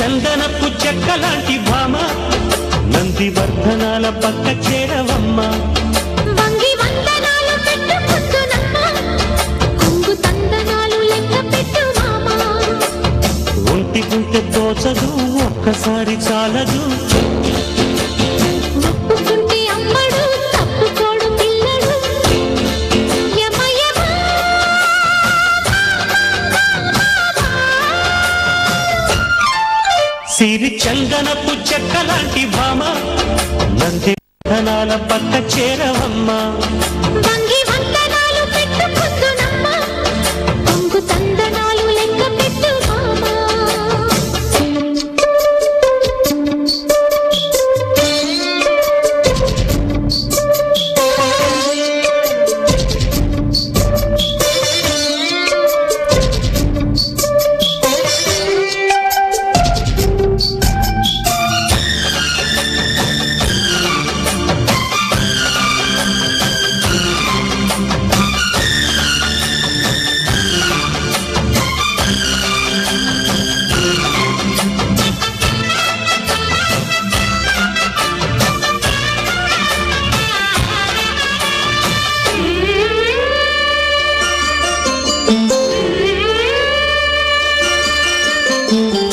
చందనపు చెక్కలాంటి భామ నందివర్ధనాల పక్క చేరవమ్మ వంగి వందనాలు పెట్టు పొద్దునమ్మ కొంగు తందనాలు లెక్క పెట్టు మామ ఒంటి గుంటె దోచదు ఒక్కసారి చాలదు ఒప్పుకుంటే అమ్మడు తప్పుకోడు పిల్లడు యమయమ సిరి చందనపు చెక్కలాంటి భామ నందివర్ధనాల పక్క చేరవమ్మ వంగి వందనాలు పెట్టు పొద్దునమ్మ కొంగు తందనాలు లెక్క పెట్టు మామ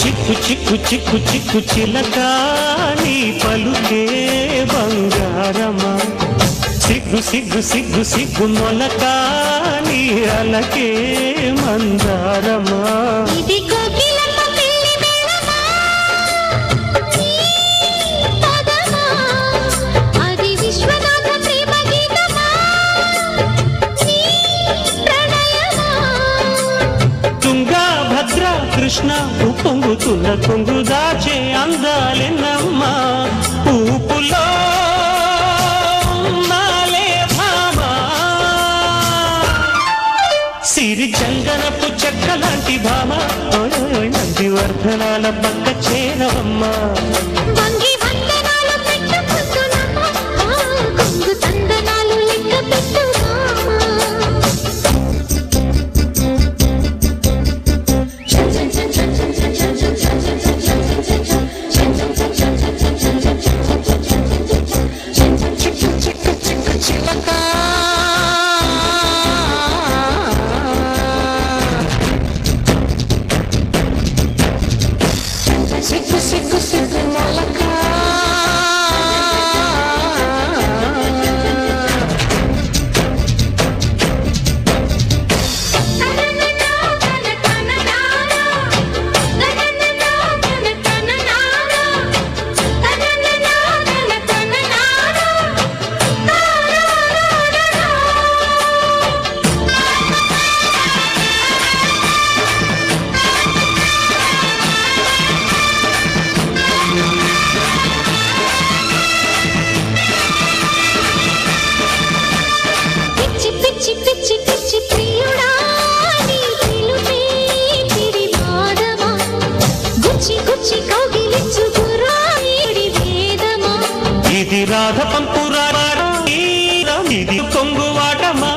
చిక్కు చిక్కు చిక్కు చిలక నీ పలుకే బంగారమా సిగ్గు సిగ్గు సిగ్గు సిగ్గు మొలక నీ అలకే మందారమా ఇది కోకిలమ్మ పెళ్లి మేళమా పదమా అది విశ్వనాథ ప్రేమ గీతమా ప్రణయమా తుంగా భద్ర కృష్ణ ఉప్పొంగుతున్న కొంగు దాచే అందాలెన్నమ్మా ఊపులో నాలే భామా సిరి చందనపు చెక్కలాంటి భామ నందివర్ధనాల పక్క చేరవమ్మా వంగి వందనాలు పెట్టు పొద్దునమ్మ కొంగు తందనాలు లెక్క పెట్టు సిగ్గు సిగ్గు సిగ్గు మొలక పిచ్చి పిచ్చి పిచ్చి పిచ్చి ప్రియుడా నీ పిలుపే పిడిమాదమా గుచ్చి గుచ్చి కౌగిలించు గురాయిడి వేదమా ఇది రాధ పంపురా ఇది కొంగువాటమా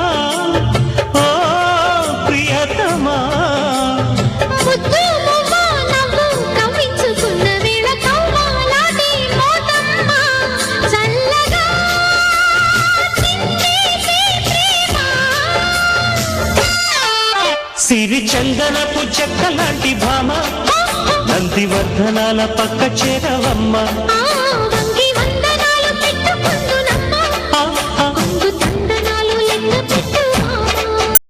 ఓ ప్రియతమా ముద్దు మువ్వ నవ్వు కవ్వించుకున్న వేళ కవ్వాలాడి మోతమ్మ చల్లగా చిందేసే ప్రేమ సిరి చందనపు చెక్కలాంటి భామ నందివర్ధనాల పక్క చేరవమ్మ ఆ